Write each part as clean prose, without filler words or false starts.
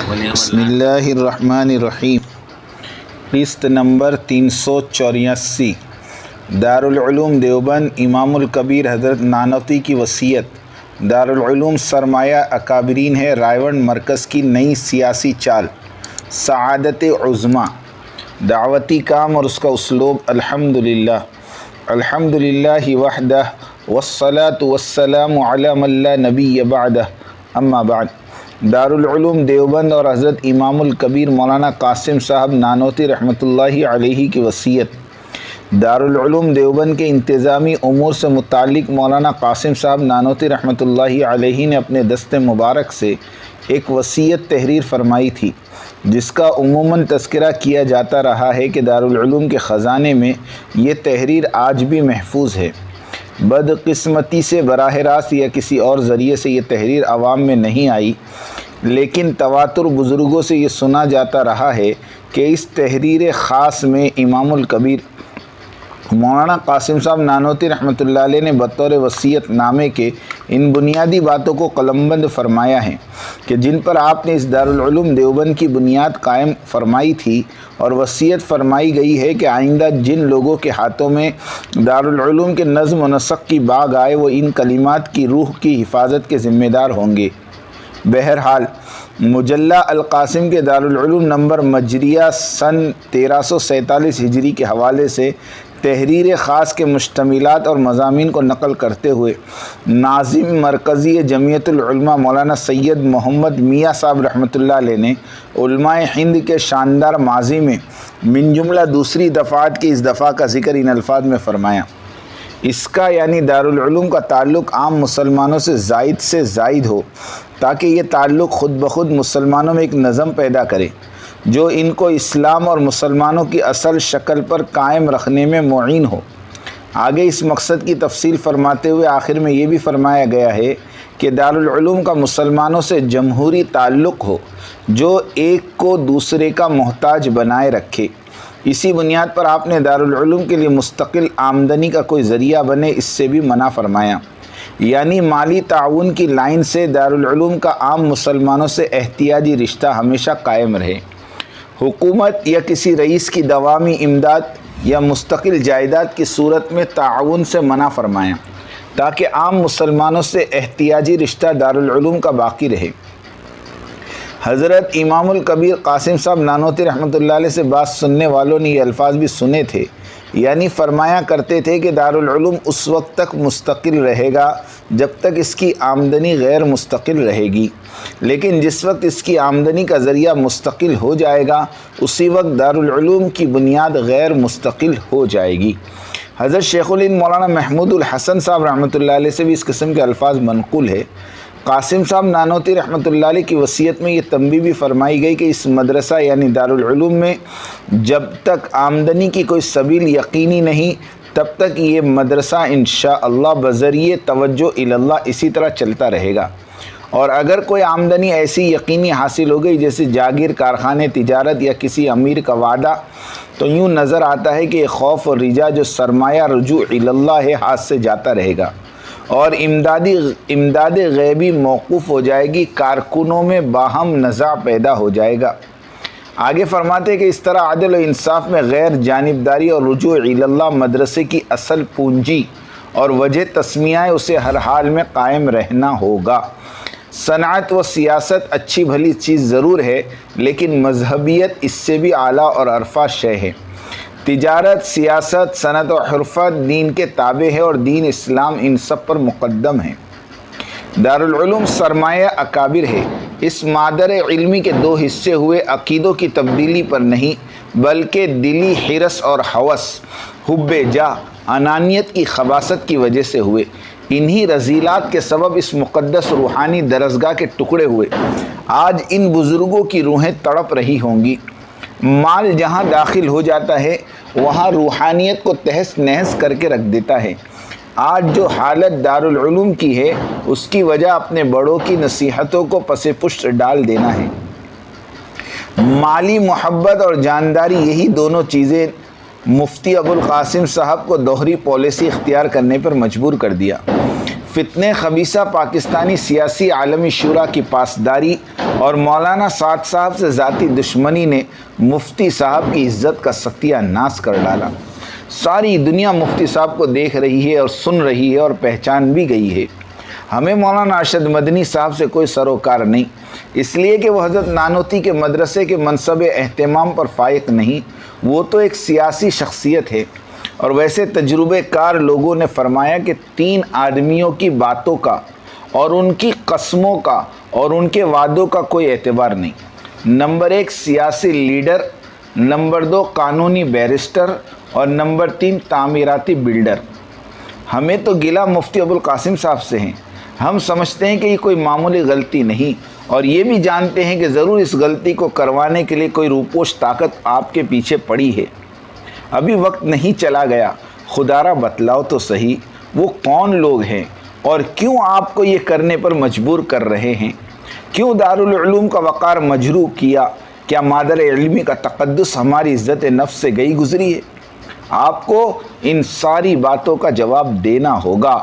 بسم اللہ الرحمن الرحیم۔ قسط نمبر 384، دارالعلوم دیوبند امام الکبیر حضرت نانوتی کی وصیت۔ دارالعلوم سرمایہ اکابرین ہے، رائیونڈ مرکز کی نئی سیاسی چال، سعادت عظمیٰ، دعوتی کام اور اس کا اسلوب۔ الحمدللہ الحمدللہ وحدہ والصلاة والسلام علی من لا نبی بعدہ، اما بعد۔ دارالعلوم دیوبند اور حضرت امام الکبیر مولانا قاسم صاحب نانوتی رحمۃ اللہ علیہ کی وصیت۔ دارالعلوم دیوبند کے انتظامی امور سے متعلق مولانا قاسم صاحب نانوتی رحمۃ اللہ علیہ نے اپنے دست مبارک سے ایک وصیت تحریر فرمائی تھی، جس کا عموماً تذکرہ کیا جاتا رہا ہے کہ دارالعلوم کے خزانے میں یہ تحریر آج بھی محفوظ ہے۔ بدقسمتی سے براہ راست یا کسی اور ذریعے سے یہ تحریر عوام میں نہیں آئی، لیکن تواتر بزرگوں سے یہ سنا جاتا رہا ہے کہ اس تحریر خاص میں امام الکبیر مولانا قاسم صاحب نانوتی رحمۃ اللہ علیہ نے بطور وصیت نامے کے ان بنیادی باتوں کو قلمبند فرمایا ہے کہ جن پر آپ نے اس دارالعلوم دیوبند کی بنیاد قائم فرمائی تھی، اور وصیت فرمائی گئی ہے کہ آئندہ جن لوگوں کے ہاتھوں میں دارالعلوم کے نظم و نسق کی باغ آئے وہ ان کلمات کی روح کی حفاظت کے ذمہ دار ہوں گے۔ بہرحال مجلہ القاسم کے دارالعلوم نمبر مجریہ سن 1347 ہجری کے حوالے سے تحریر خاص کے مشتملات اور مضامین کو نقل کرتے ہوئے ناظم مرکزی جمعیت العلماء مولانا سید محمد میاں صاحب رحمۃ اللہ علیہ نے علماء ہند کے شاندار ماضی میں من جملہ دوسری دفعات کی اس دفعہ کا ذکر ان الفاظ میں فرمایا۔ اس کا یعنی دارالعلوم کا تعلق عام مسلمانوں سے زائد ہو، تاکہ یہ تعلق خود بخود مسلمانوں میں ایک نظم پیدا کرے جو ان کو اسلام اور مسلمانوں کی اصل شکل پر قائم رکھنے میں معین ہو۔ آگے اس مقصد کی تفصیل فرماتے ہوئے آخر میں یہ بھی فرمایا گیا ہے کہ دارالعلوم کا مسلمانوں سے جمہوری تعلق ہو جو ایک کو دوسرے کا محتاج بنائے رکھے۔ اسی بنیاد پر آپ نے دارالعلوم کے لیے مستقل آمدنی کا کوئی ذریعہ بنے، اس سے بھی منع فرمایا، یعنی مالی تعاون کی لائن سے دارالعلوم کا عام مسلمانوں سے احتیاجی رشتہ ہمیشہ قائم رہے۔ حکومت یا کسی رئیس کی دوامی امداد یا مستقل جائیداد کی صورت میں تعاون سے منع فرمایا، تاکہ عام مسلمانوں سے احتیاجی رشتہ دارالعلوم کا باقی رہے۔ حضرت امام الکبیر قاسم صاحب نانوتی رحمۃ اللہ علیہ سے بات سننے والوں نے یہ الفاظ بھی سنے تھے، یعنی فرمایا کرتے تھے کہ دارالعلوم اس وقت تک مستقل رہے گا جب تک اس کی آمدنی غیر مستقل رہے گی، لیکن جس وقت اس کی آمدنی کا ذریعہ مستقل ہو جائے گا اسی وقت دارالعلوم کی بنیاد غیر مستقل ہو جائے گی۔ حضرت شیخ الہند مولانا محمود الحسن صاحب رحمۃ اللہ علیہ سے بھی اس قسم کے الفاظ منقول ہے۔ قاسم صاحب نانوتی رحمۃ اللہ علیہ کی وصیت میں یہ تنبیہ بھی فرمائی گئی کہ اس مدرسہ یعنی دارالعلوم میں جب تک آمدنی کی کوئی سبیل یقینی نہیں، تب تک یہ مدرسہ انشاءاللہ بذریعہ توجہ اللہ اسی طرح چلتا رہے گا، اور اگر کوئی آمدنی ایسی یقینی حاصل ہو گئی جیسے جاگیر، کارخانے، تجارت یا کسی امیر کا وعدہ، تو یوں نظر آتا ہے کہ یہ خوف اور رجا جو سرمایہ رجوع اللہ ہے ہاتھ سے جاتا رہے گا، اور امداد غیبی موقوف ہو جائے گی، کارکنوں میں باہم نزاع پیدا ہو جائے گا۔ آگے فرماتے کہ اس طرح عدل و انصاف میں غیر جانبداری اور رجوع اللہ مدرسے کی اصل پونجی اور وجہ تسمیہ ہے، اسے ہر حال میں قائم رہنا ہوگا۔ صنعت و سیاست اچھی بھلی چیز ضرور ہے، لیکن مذہبیت اس سے بھی اعلیٰ اور ارفع شے ہے۔ تجارت، سیاست، صنعت و حرفت دین کے تابع ہے اور دین اسلام ان سب پر مقدم ہے۔ دارالعلوم سرمایہ اکابر ہے، اس مادر علمی کے دو حصے ہوئے، عقیدوں کی تبدیلی پر نہیں بلکہ دلی حرص اور ہوس، حب جاہ، انانیت کی خباثت کی وجہ سے ہوئے۔ انہی رذیلات کے سبب اس مقدس روحانی درسگاہ کے ٹکڑے ہوئے۔ آج ان بزرگوں کی روحیں تڑپ رہی ہوں گی۔ مال جہاں داخل ہو جاتا ہے وہاں روحانیت کو تہس نہس کر کے رکھ دیتا ہے۔ آج جو حالت دارالعلوم کی ہے اس کی وجہ اپنے بڑوں کی نصیحتوں کو پس پشت ڈال دینا ہے۔ مالی محبت اور جانداری، یہی دونوں چیزیں مفتی ابوالقاسم صاحب کو دوہری پالیسی اختیار کرنے پر مجبور کر دیا۔ فتنے خبیثہ پاکستانی سیاسی عالمی شورا کی پاسداری اور مولانا سعد صاحب سے ذاتی دشمنی نے مفتی صاحب کی عزت کا ستیہ ناش کر ڈالا۔ ساری دنیا مفتی صاحب کو دیکھ رہی ہے اور سن رہی ہے اور پہچان بھی گئی ہے۔ ہمیں مولانا ارشد مدنی صاحب سے کوئی سروکار نہیں، اس لیے کہ وہ حضرت نانوتی کے مدرسے کے منصب اہتمام پر فائق نہیں، وہ تو ایک سیاسی شخصیت ہے۔ اور ویسے تجربے کار لوگوں نے فرمایا کہ 3 آدمیوں کی باتوں کا اور ان کی قسموں کا اور ان کے وعدوں کا کوئی اعتبار نہیں۔ نمبر 1 سیاسی لیڈر، نمبر 2 قانونی بیرسٹر اور نمبر 3 تعمیراتی بلڈر۔ ہمیں تو گلہ مفتی ابوالقاسم صاحب سے ہیں۔ ہم سمجھتے ہیں کہ یہ کوئی معمولی غلطی نہیں، اور یہ بھی جانتے ہیں کہ ضرور اس غلطی کو کروانے کے لیے کوئی روپوش طاقت آپ کے پیچھے پڑی ہے۔ ابھی وقت نہیں چلا گیا، خدا را بتلاؤ تو صحیح وہ کون لوگ ہیں اور کیوں آپ کو یہ کرنے پر مجبور کر رہے ہیں؟ کیوں دارالعلوم کا وقار مجروح کیا؟ کیا مادر علمی کا تقدس ہماری عزت نفس سے گئی گزری ہے؟ آپ کو ان ساری باتوں کا جواب دینا ہوگا۔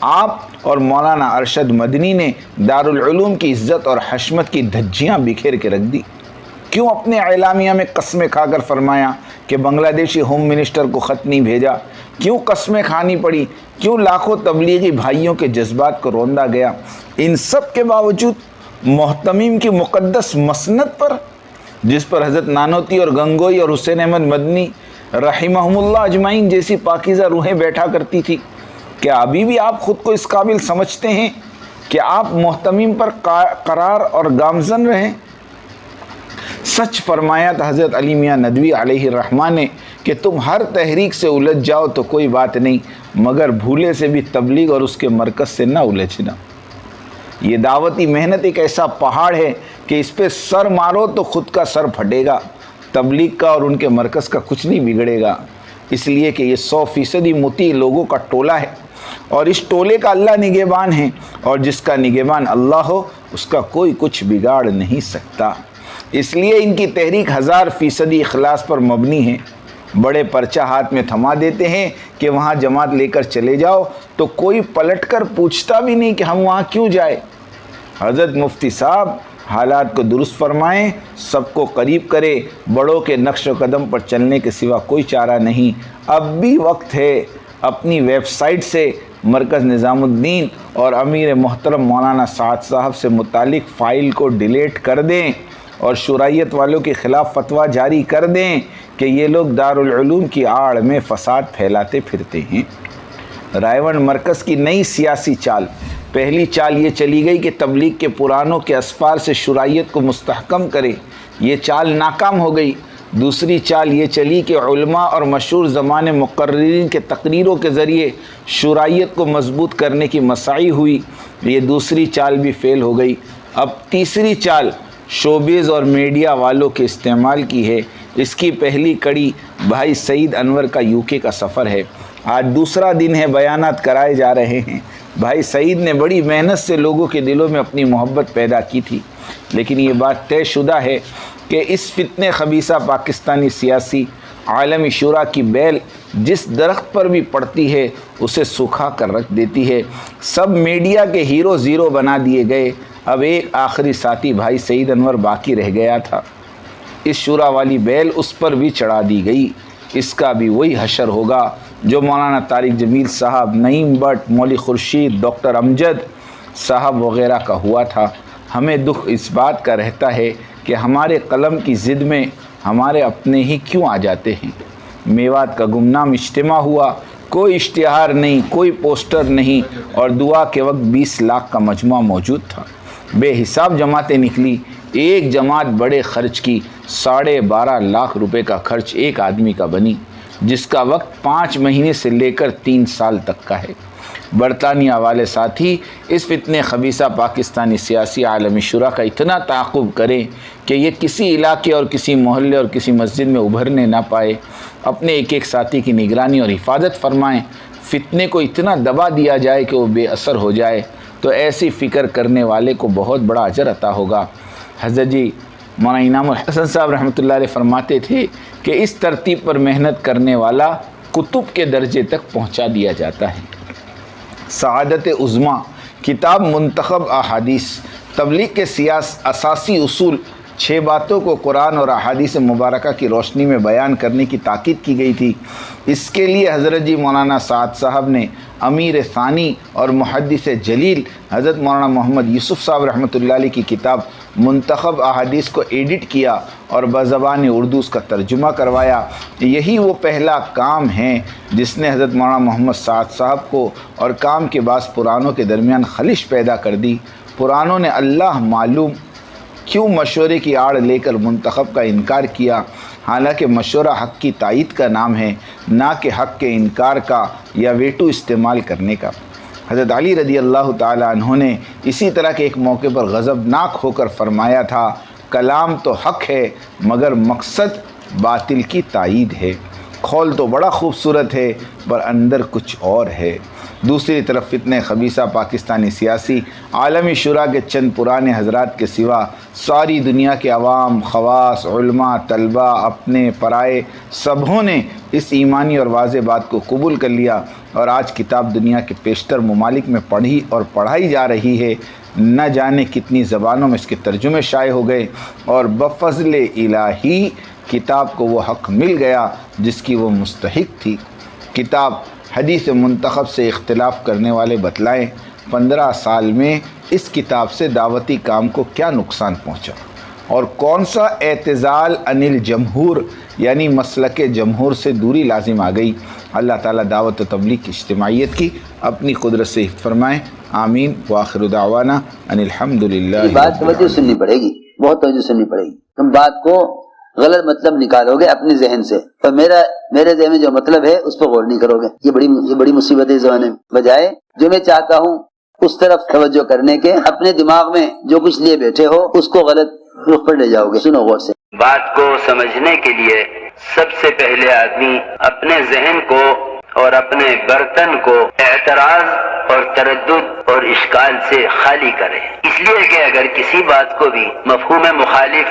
آپ اور مولانا ارشد مدنی نے دارالعلوم کی عزت اور حشمت کی دھجیاں بکھیر کے رکھ دی۔ کیوں اپنے اعلامیہ میں قسمیں کھا کر فرمایا کہ بنگلہ دیشی ہوم منسٹر کو خط نہیں بھیجا؟ کیوں قسمیں کھانی پڑی؟ کیوں لاکھوں تبلیغی بھائیوں کے جذبات کو روندا گیا؟ ان سب کے باوجود محتمیم کی مقدس مسند پر، جس پر حضرت نانوتی اور گنگوئی اور حسین احمد مدنی رحمہم اللہ اجمعین جیسی پاکیزہ روحیں بیٹھا کرتی تھی، کیا ابھی بھی آپ خود کو اس قابل سمجھتے ہیں کہ آپ محتمیم پر قرار اور گامزن رہیں؟ سچ فرمایا تھا حضرت علی میاں ندوی علیہ الرحمہ نے کہ تم ہر تحریک سے الجھ جاؤ تو کوئی بات نہیں، مگر بھولے سے بھی تبلیغ اور اس کے مرکز سے نہ الجھنا۔ یہ دعوتی محنت ایک ایسا پہاڑ ہے کہ اس پہ سر مارو تو خود کا سر پھٹے گا، تبلیغ کا اور ان کے مرکز کا کچھ نہیں بگڑے گا، اس لیے کہ یہ 100% مطیع لوگوں کا ٹولہ ہے، اور اس ٹولے کا اللہ نگہبان ہے، اور جس کا نگہبان اللہ ہو اس کا کوئی کچھ بگاڑ نہیں سکتا۔ اس لیے ان کی تحریک 1000% اخلاص پر مبنی ہے۔ بڑے پرچہ ہاتھ میں تھما دیتے ہیں کہ وہاں جماعت لے کر چلے جاؤ، تو کوئی پلٹ کر پوچھتا بھی نہیں کہ ہم وہاں کیوں جائے۔ حضرت مفتی صاحب حالات کو درست فرمائیں، سب کو قریب کرے، بڑوں کے نقش و قدم پر چلنے کے سوا کوئی چارہ نہیں۔ اب بھی وقت ہے، اپنی ویب سائٹ سے مرکز نظام الدین اور امیر محترم مولانا سعد صاحب سے متعلق فائل کو ڈیلیٹ کر دیں اور شرعیت والوں کے خلاف فتویٰ جاری کر دیں کہ یہ لوگ دارالعلوم کی آڑ میں فساد پھیلاتے پھرتے ہیں۔ رائے ون مرکز کی نئی سیاسی چال، پہلی چال یہ چلی گئی کہ تبلیغ کے پرانوں کے اسفار سے شرعیت کو مستحکم کرے، یہ چال ناکام ہو گئی۔ دوسری چال یہ چلی کہ علماء اور مشہور زمانے مقررین کے تقریروں کے ذریعے شرعیت کو مضبوط کرنے کی مساعی ہوئی، یہ دوسری چال بھی فیل ہو گئی۔ اب تیسری چال شوبیز اور میڈیا والوں کے استعمال کی ہے۔ اس کی پہلی کڑی بھائی سعید انور کا UK کا سفر ہے۔ آج دوسرا دن ہے، بیانات کرائے جا رہے ہیں۔ بھائی سعید نے بڑی محنت سے لوگوں کے دلوں میں اپنی محبت پیدا کی تھی، لیکن یہ بات طے شدہ ہے کہ اس فتنے خبیثہ پاکستانی سیاسی عالمی شورا کی بیل جس درخت پر بھی پڑتی ہے اسے سکھا کر رکھ دیتی ہے۔ سب میڈیا کے ہیرو زیرو بنا دیے گئے، اب ایک آخری ساتھی بھائی سعید انور باقی رہ گیا تھا۔ اس شورا والی بیل اس پر بھی چڑھا دی گئی۔ اس کا بھی وہی حشر ہوگا جو مولانا طارق جمیل صاحب، نعیم بٹ، مولوی خورشید، ڈاکٹر امجد صاحب وغیرہ کا ہوا تھا۔ ہمیں دکھ اس بات کا رہتا ہے کہ ہمارے قلم کی ضد میں ہمارے اپنے ہی کیوں آ جاتے ہیں۔ میوات کا گمنام اجتماع ہوا، کوئی اشتہار نہیں، کوئی پوسٹر نہیں، اور دعا کے وقت 20 لاکھ کا مجموعہ موجود تھا۔ بے حساب جماعتیں نکلی، ایک جماعت بڑے خرچ کی، 12.5 لاکھ روپے کا خرچ ایک آدمی کا بنی، جس کا وقت 5 مہینے سے لے کر 3 سال تک کا ہے۔ برطانیہ والے ساتھی اس فتنے خبیثہ پاکستانی سیاسی عالمی شورا کا اتنا تعاقب کریں کہ یہ کسی علاقے اور کسی محلے اور کسی مسجد میں ابھرنے نہ پائے، اپنے ایک ایک ساتھی کی نگرانی اور حفاظت فرمائیں، فتنے کو اتنا دبا دیا جائے کہ وہ بے اثر ہو جائے، تو ایسی فکر کرنے والے کو بہت بڑا اجر عطا ہوگا۔ حضرت جی مولانا انعام الحسن صاحب رحمۃ اللہ علیہ فرماتے تھے کہ اس ترتیب پر محنت کرنے والا کتب کے درجے تک پہنچا دیا جاتا ہے۔ سعادت عظما کتاب منتخب احادیث تبلیغ کے اساسی اصول 6 باتوں کو قرآن اور احادیث مبارکہ کی روشنی میں بیان کرنے کی تاکید کی گئی تھی۔ اس کے لیے حضرت جی مولانا سعد صاحب نے امیر ثانی اور محدث جلیل حضرت مولانا محمد یوسف صاحب رحمۃ اللہ علیہ کی کتاب منتخب احادیث کو ایڈٹ کیا اور بزبان اردو اس کا ترجمہ کروایا۔ یہی وہ پہلا کام ہے جس نے حضرت مولانا محمد سعد صاحب کو اور کام کے بعد پرانوں کے درمیان خلش پیدا کر دی۔ پرانوں نے اللہ معلوم کیوں مشورے کی آڑ لے کر منتخب کا انکار کیا، حالانکہ مشورہ حق کی تائید کا نام ہے، نہ کہ حق کے انکار کا یا ویٹو استعمال کرنے کا۔ حضرت علی رضی اللہ تعالی عنہ نے اسی طرح کے ایک موقع پر غضبناک ہو کر فرمایا تھا، کلام تو حق ہے مگر مقصد باطل کی تائید ہے۔ کھول تو بڑا خوبصورت ہے پر اندر کچھ اور ہے۔ دوسری طرف فتنہ خبیثہ پاکستانی سیاسی عالمی شورا کے چند پرانے حضرات کے سوا ساری دنیا کے عوام، خواص، علماء، طلباء، اپنے پرائے سبھوں نے اس ایمانی اور واضح بات کو قبول کر لیا، اور آج کتاب دنیا کے بیشتر ممالک میں پڑھی اور پڑھائی جا رہی ہے۔ نہ جانے کتنی زبانوں میں اس کے ترجمے شائع ہو گئے، اور بفضل الہی کتاب کو وہ حق مل گیا جس کی وہ مستحق تھی۔ کتاب حدیث منتخب سے اختلاف کرنے والے بتلائیں 15 سال میں اس کتاب سے دعوتی کام کو کیا نقصان پہنچا، اور کون سا اعتزال عن الجمہور یعنی مسلک جمہور سے دوری لازم آ گئی۔ اللہ تعالیٰ دعوت و تبلیغ کی اجتماعیت کی اپنی قدرت سے حفظ فرمائیں، آمین۔ وآخر دعوانا ان الحمد للہ۔ یہ بات توجہ سننی پڑے گی، بہت توجہ سننی پڑے گی۔ تم بات کو غلط مطلب نکالو گے اپنے ذہن سے، اور میرے ذہن میں جو مطلب ہے اس پہ غور نہیں کرو گے۔ یہ بڑی مصیبت ہے اس زمانے میں۔ بجائے جو میں چاہتا ہوں اس طرف توجہ کرنے کے، اپنے دماغ میں جو کچھ لیے بیٹھے ہو اس کو غلط رخ پر لے جاؤ گے۔ سنو غور سے۔ بات کو سمجھنے کے لیے سب سے پہلے آدمی اپنے ذہن کو اور اپنے برتن کو اعتراض اور تردد اور اشکال سے خالی کرے، اس لیے کہ اگر کسی بات کو بھی مفہوم مخالف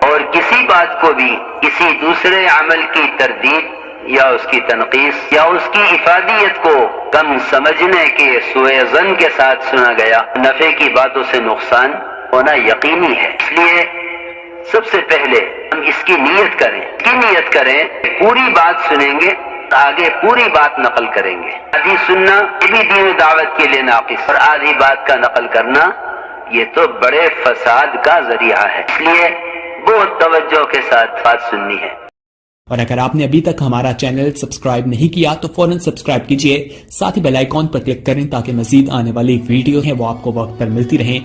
اور کسی بات کو بھی کسی دوسرے عمل کی تردید یا اس کی تنقیص یا اس کی افادیت کو کم سمجھنے کے سوء ظن کے ساتھ سنا گیا، نفع کی باتوں سے نقصان ہونا یقینی ہے۔ اس لیے سب سے پہلے ہم اس کی نیت کریں، پوری بات سنیں گے، آگے پوری بات نقل کریں گے۔ آدھی سننا یہ بھی دین دعوت کے لیے ناقص، اور آدھی بات کا نقل کرنا یہ تو بڑے فساد کا ذریعہ ہے۔ اس لیے بہت توجہ کے ساتھ بات سننی ہے۔ اور اگر آپ نے ابھی تک ہمارا چینل سبسکرائب نہیں کیا تو فوراً سبسکرائب کیجئے، ساتھ ہی بیل آئیکن پر کلک کریں تاکہ مزید آنے والی ویڈیو ہیں وہ آپ کو وقت پر ملتی رہیں۔